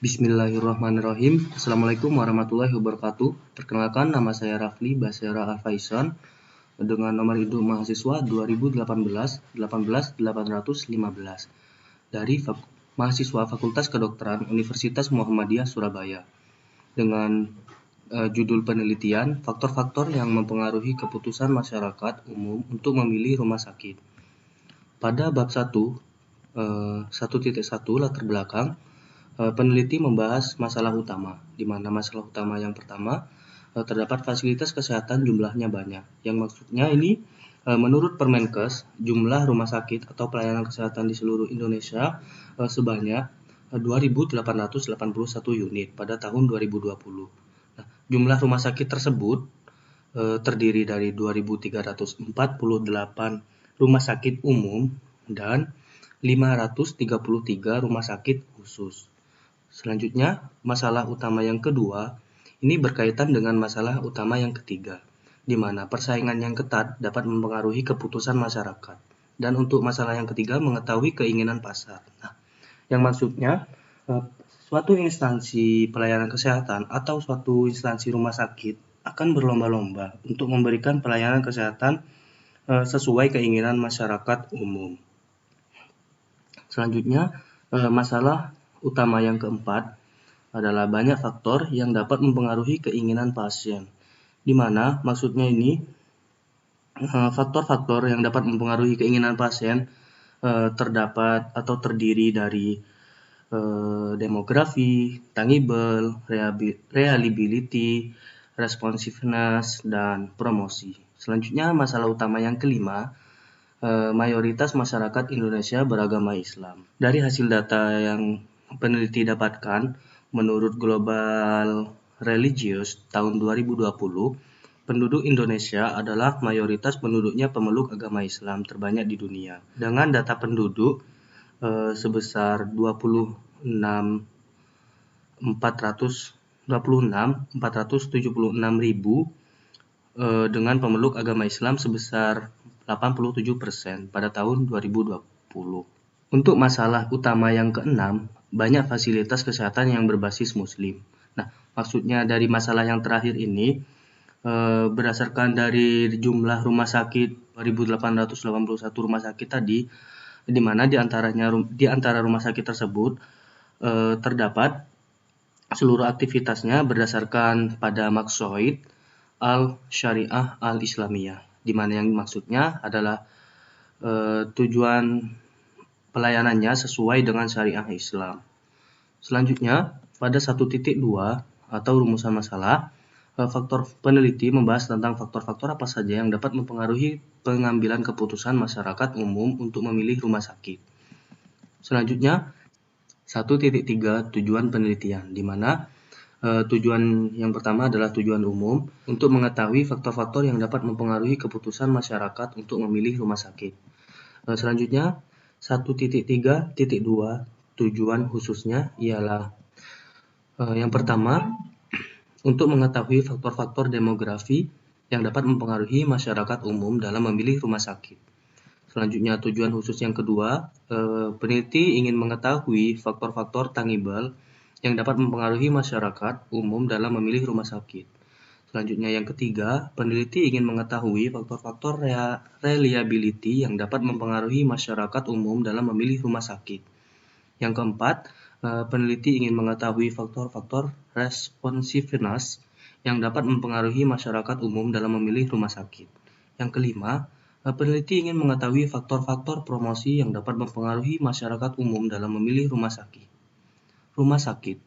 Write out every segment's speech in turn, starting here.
Bismillahirrahmanirrahim. Assalamualaikum warahmatullahi wabarakatuh. Perkenalkan, nama saya Rafli Basyara Alfaisan dengan nomor induk mahasiswa 2018-18815 dari mahasiswa Fakultas Kedokteran Universitas Muhammadiyah Surabaya dengan judul penelitian faktor-faktor yang mempengaruhi keputusan masyarakat umum untuk memilih rumah sakit. Pada bab 1, 1.1 latar belakang, peneliti membahas masalah utama, di mana masalah utama yang pertama, terdapat fasilitas kesehatan jumlahnya banyak. Yang maksudnya ini, menurut Permenkes, jumlah rumah sakit atau pelayanan kesehatan di seluruh Indonesia sebanyak 2.881 unit pada tahun 2020. Nah, jumlah rumah sakit tersebut terdiri dari 2.348 rumah sakit umum dan 533 rumah sakit khusus. Selanjutnya, masalah utama yang kedua, ini berkaitan dengan masalah utama yang ketiga, di mana persaingan yang ketat dapat mempengaruhi keputusan masyarakat. Dan untuk masalah yang ketiga, mengetahui keinginan pasar. Nah, yang maksudnya, suatu instansi pelayanan kesehatan atau suatu instansi rumah sakit akan berlomba-lomba untuk memberikan pelayanan kesehatan sesuai keinginan masyarakat umum. Selanjutnya, masalah utama yang keempat adalah banyak faktor yang dapat mempengaruhi keinginan pasien. Di mana maksudnya ini faktor-faktor yang dapat mempengaruhi keinginan pasien terdapat atau terdiri dari demografi, tangible, reliability, responsiveness, dan promosi. Selanjutnya masalah utama yang kelima, mayoritas masyarakat Indonesia beragama Islam. Dari hasil data yang peneliti dapatkan, menurut Global Religious tahun 2020, penduduk Indonesia adalah mayoritas penduduknya pemeluk agama Islam terbanyak di dunia. Dengan data penduduk sebesar 476.000 dengan pemeluk agama Islam sebesar 87% pada tahun 2020. Untuk masalah utama yang keenam, banyak fasilitas kesehatan yang berbasis muslim. Nah, maksudnya dari masalah yang terakhir ini, berdasarkan dari jumlah rumah sakit 2.881 rumah sakit tadi, di mana di antara rumah sakit tersebut terdapat seluruh aktivitasnya berdasarkan pada maqsaid al-syariah al-islamiyah, di mana yang maksudnya adalah tujuan pelayanannya sesuai dengan syariah Islam. Selanjutnya, pada 1.2 atau rumusan masalah, faktor peneliti membahas tentang faktor-faktor apa saja yang dapat mempengaruhi pengambilan keputusan masyarakat umum untuk memilih rumah sakit. Selanjutnya, 1.3 tujuan penelitian, di mana tujuan yang pertama adalah tujuan umum untuk mengetahui faktor-faktor yang dapat mempengaruhi keputusan masyarakat untuk memilih rumah sakit. Selanjutnya, 1.3.2 tujuan khususnya ialah yang pertama, untuk mengetahui faktor-faktor demografi yang dapat mempengaruhi masyarakat umum dalam memilih rumah sakit. Selanjutnya, tujuan khusus yang kedua, peneliti ingin mengetahui faktor-faktor tangible yang dapat mempengaruhi masyarakat umum dalam memilih rumah sakit. Selanjutnya, yang ketiga, peneliti ingin mengetahui faktor-faktor reliability yang dapat mempengaruhi masyarakat umum dalam memilih rumah sakit. Yang keempat, peneliti ingin mengetahui faktor-faktor responsiveness yang dapat mempengaruhi masyarakat umum dalam memilih rumah sakit. Yang kelima, peneliti ingin mengetahui faktor-faktor promosi yang dapat mempengaruhi masyarakat umum dalam memilih rumah sakit.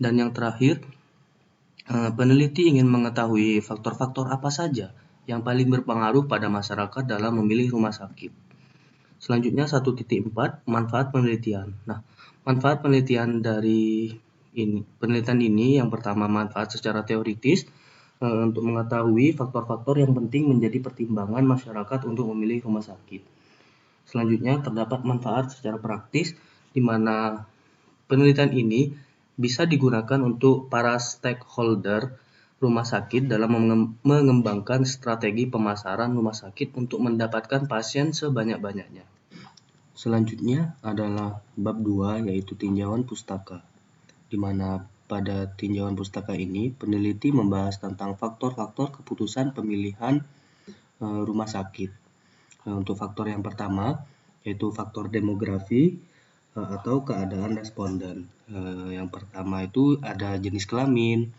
Dan yang terakhir, peneliti ingin mengetahui faktor-faktor apa saja yang paling berpengaruh pada masyarakat dalam memilih rumah sakit. Selanjutnya 1.4 manfaat penelitian. Nah, manfaat penelitian dari penelitian ini yang pertama manfaat secara teoritis untuk mengetahui faktor-faktor yang penting menjadi pertimbangan masyarakat untuk memilih rumah sakit. Selanjutnya terdapat manfaat secara praktis di mana penelitian ini bisa digunakan untuk para stakeholder rumah sakit dalam mengembangkan strategi pemasaran rumah sakit untuk mendapatkan pasien sebanyak-banyaknya. Selanjutnya adalah bab 2 yaitu tinjauan pustaka. di mana pada tinjauan pustaka ini peneliti membahas tentang faktor-faktor keputusan pemilihan rumah sakit. Untuk faktor yang pertama yaitu faktor demografi atau keadaan responden. Yang pertama itu ada jenis kelamin,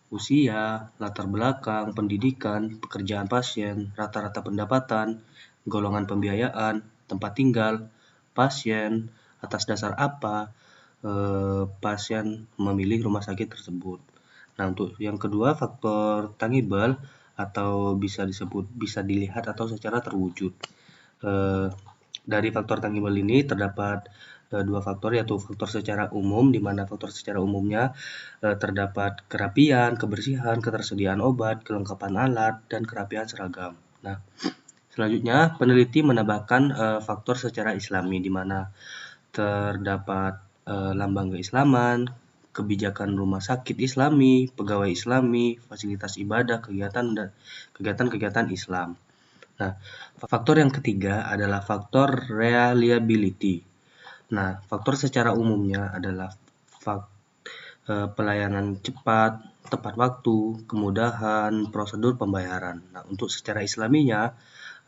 usia, latar belakang, pendidikan, pekerjaan pasien, rata-rata pendapatan, golongan pembiayaan, tempat tinggal pasien, atas dasar apa pasien memilih rumah sakit tersebut. Nah, untuk yang kedua faktor tangible atau bisa dilihat atau secara terwujud. Dari faktor tangible ini terdapat dua faktor, yaitu faktor secara umum, di mana faktor secara umumnya terdapat kerapian, kebersihan, ketersediaan obat, kelengkapan alat, dan kerapian seragam. Nah, selanjutnya peneliti menambahkan faktor secara islami, di mana terdapat lambang keislaman, kebijakan rumah sakit islami, pegawai islami, fasilitas ibadah, kegiatan-kegiatan Islam. Nah, faktor yang ketiga adalah faktor reliability. Nah, faktor secara umumnya adalah pelayanan cepat, tepat waktu, kemudahan, prosedur pembayaran. Nah, untuk secara islaminya,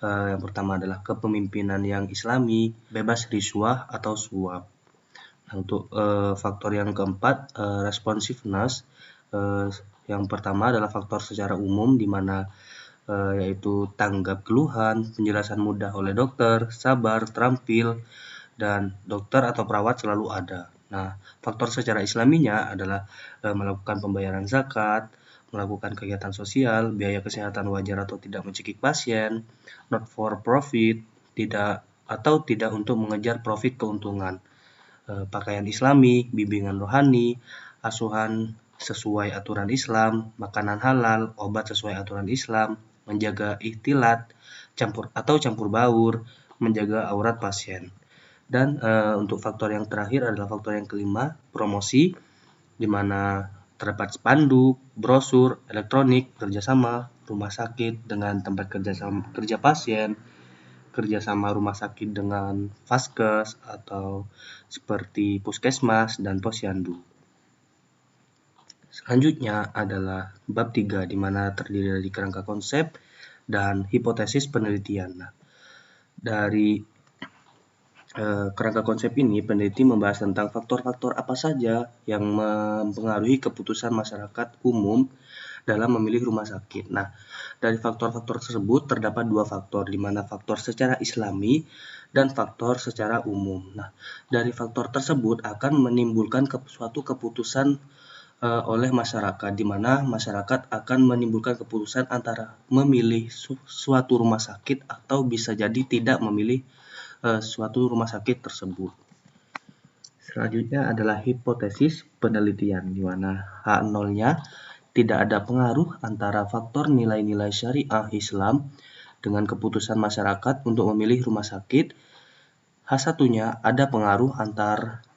yang pertama adalah kepemimpinan yang islami, bebas riswah atau suap. Nah, untuk faktor yang keempat, responsiveness. Yang pertama adalah faktor secara umum, di mana yaitu tanggap keluhan, penjelasan mudah oleh dokter, sabar, terampil, dan dokter atau perawat selalu ada. Nah, faktor secara islaminya adalah melakukan pembayaran zakat, melakukan kegiatan sosial, biaya kesehatan wajar atau tidak mencekik pasien, not for profit, tidak untuk mengejar profit keuntungan, pakaian islami, bimbingan rohani, asuhan sesuai aturan Islam, makanan halal, obat sesuai aturan Islam, menjaga ikhtilat, campur baur, menjaga aurat pasien. Dan untuk faktor yang terakhir adalah faktor yang kelima, promosi, di mana terdapat spanduk, brosur, elektronik, kerjasama rumah sakit dengan tempat kerja pasien, kerjasama rumah sakit dengan vaskes atau seperti puskesmas dan posyandu. Selanjutnya adalah bab 3, di mana terdiri dari kerangka konsep dan hipotesis penelitian. Nah, dari kerangka konsep ini, peneliti membahas tentang faktor-faktor apa saja yang mempengaruhi keputusan masyarakat umum dalam memilih rumah sakit. Nah, dari faktor-faktor tersebut terdapat dua faktor, di mana faktor secara islami dan faktor secara umum. Nah, dari faktor tersebut akan menimbulkan suatu keputusan oleh masyarakat, di mana masyarakat akan menimbulkan keputusan antara memilih suatu rumah sakit atau bisa jadi tidak memilih suatu rumah sakit tersebut. Selanjutnya adalah hipotesis penelitian, di mana H0-nya tidak ada pengaruh antara faktor nilai-nilai syariah Islam dengan keputusan masyarakat untuk memilih rumah sakit. H1-nya ada pengaruh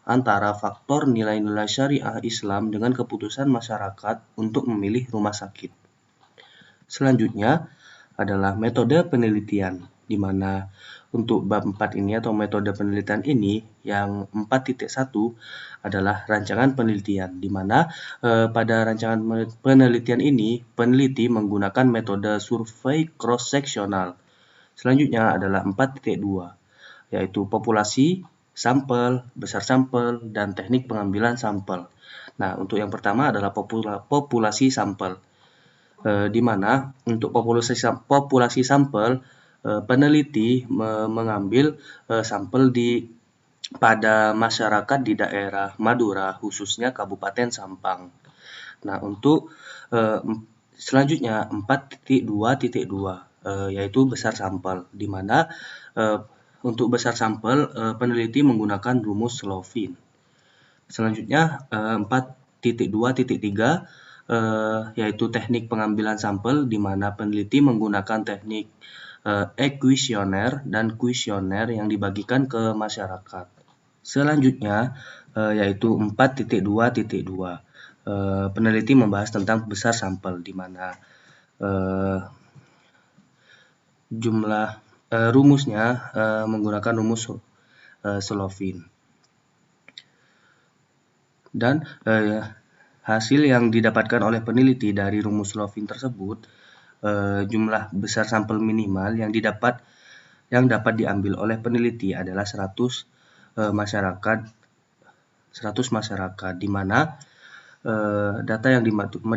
antara faktor nilai-nilai syariah Islam dengan keputusan masyarakat untuk memilih rumah sakit. Selanjutnya adalah metode penelitian, di mana untuk bab 4 ini atau metode penelitian ini yang 4.1 adalah rancangan penelitian, di mana pada rancangan penelitian ini peneliti menggunakan metode survei cross-seksional. Selanjutnya adalah 4.2, yaitu populasi, sampel, besar sampel, dan teknik pengambilan sampel. Nah, untuk yang pertama adalah populasi sampel, di mana untuk populasi sampel peneliti mengambil sampel pada masyarakat di daerah Madura, khususnya Kabupaten Sampang. Nah, untuk selanjutnya 4.2.2 yaitu besar sampel, di mana untuk besar sampel peneliti menggunakan rumus Slovin. Selanjutnya 4.2.3 yaitu teknik pengambilan sampel, di mana peneliti menggunakan teknik ekuisioner dan kuisioner yang dibagikan ke masyarakat. Selanjutnya yaitu 4.2.2, peneliti membahas tentang besar sampel, di mana jumlah rumusnya menggunakan rumus Slovin. Dan hasil yang didapatkan oleh peneliti dari rumus Lovin tersebut, jumlah besar sampel minimal yang dapat diambil oleh peneliti adalah 100 masyarakat, di mana data yang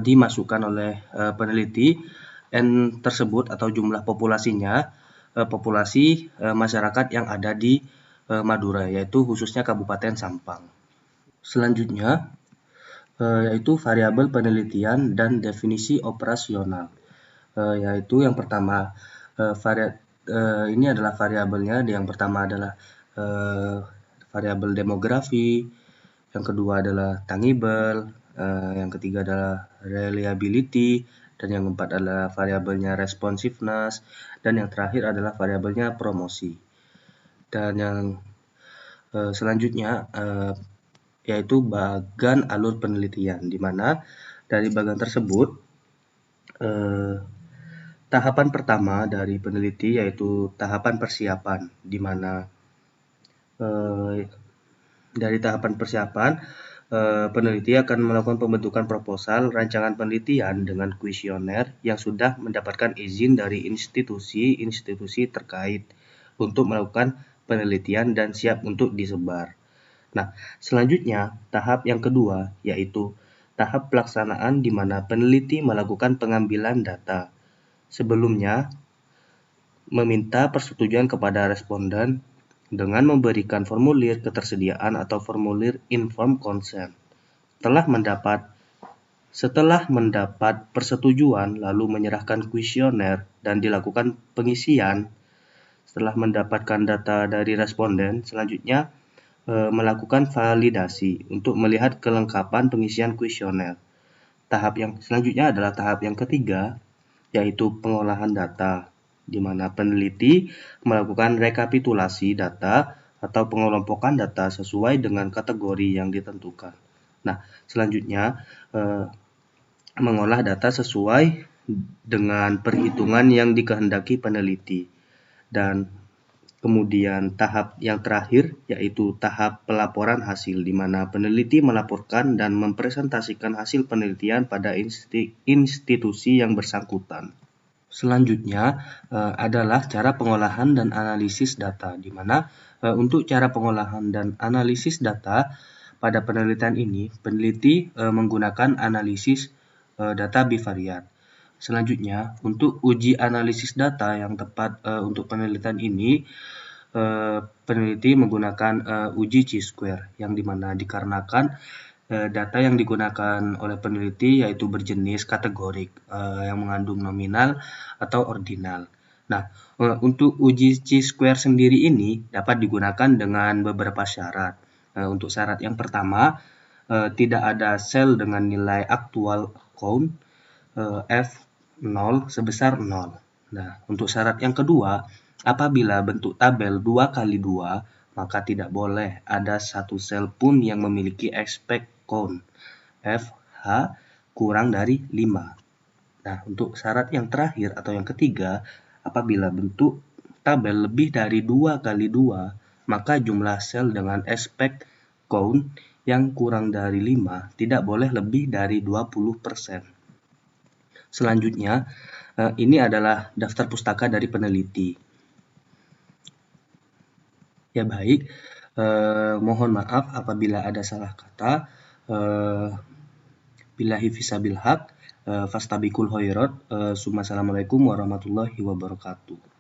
dimasukkan oleh peneliti N tersebut atau jumlah populasinya, populasi masyarakat yang ada di Madura, yaitu khususnya Kabupaten Sampang. Selanjutnya yaitu variabel penelitian dan definisi operasional, yaitu yang pertama ini adalah variabelnya. Yang pertama adalah variabel demografi, yang kedua adalah tangible, yang ketiga adalah reliability, dan yang keempat adalah variabelnya responsiveness, dan yang terakhir adalah variabelnya promosi. Dan yang selanjutnya yaitu bagan alur penelitian, di mana dari bagan tersebut tahapan pertama dari peneliti yaitu tahapan persiapan, di mana dari tahapan persiapan peneliti akan melakukan pembentukan proposal rancangan penelitian dengan kuesioner yang sudah mendapatkan izin dari institusi terkait untuk melakukan penelitian dan siap untuk disebar. Nah, selanjutnya tahap yang kedua yaitu tahap pelaksanaan, di mana peneliti melakukan pengambilan data. Sebelumnya meminta persetujuan kepada responden dengan memberikan formulir ketersediaan atau formulir informed consent. Setelah mendapat persetujuan, lalu menyerahkan kuesioner dan dilakukan pengisian. Setelah mendapatkan data dari responden, selanjutnya melakukan validasi untuk melihat kelengkapan pengisian kuesioner. Tahap yang selanjutnya adalah tahap yang ketiga, yaitu pengolahan data, di mana peneliti melakukan rekapitulasi data atau pengelompokan data sesuai dengan kategori yang ditentukan. Nah, selanjutnya mengolah data sesuai dengan perhitungan yang dikehendaki peneliti. Dan kemudian tahap yang terakhir yaitu tahap pelaporan hasil, di mana peneliti melaporkan dan mempresentasikan hasil penelitian pada institusi yang bersangkutan. Selanjutnya adalah cara pengolahan dan analisis data, di mana untuk cara pengolahan dan analisis data pada penelitian ini, peneliti menggunakan analisis data bivariat. Selanjutnya, untuk uji analisis data yang tepat untuk penelitian ini, peneliti menggunakan uji chi-square, yang dimana dikarenakan data yang digunakan oleh peneliti yaitu berjenis kategorik yang mengandung nominal atau ordinal. Nah, untuk uji chi-square sendiri ini dapat digunakan dengan beberapa syarat. Untuk syarat yang pertama, tidak ada sel dengan nilai aktual count F0 sebesar 0. Nah, untuk syarat yang kedua, apabila bentuk tabel 2x2, maka tidak boleh ada satu sel pun yang memiliki expect count FH kurang dari 5. Nah, untuk syarat yang terakhir atau yang ketiga, apabila bentuk tabel lebih dari 2x2, maka jumlah sel dengan expect count yang kurang dari 5 tidak boleh lebih dari 20%. Selanjutnya, ini adalah daftar pustaka dari peneliti. Ya baik, mohon maaf apabila ada salah kata. Billahi fisabil haq, fastabiqul khairat. Assalamualaikum warahmatullahi wabarakatuh.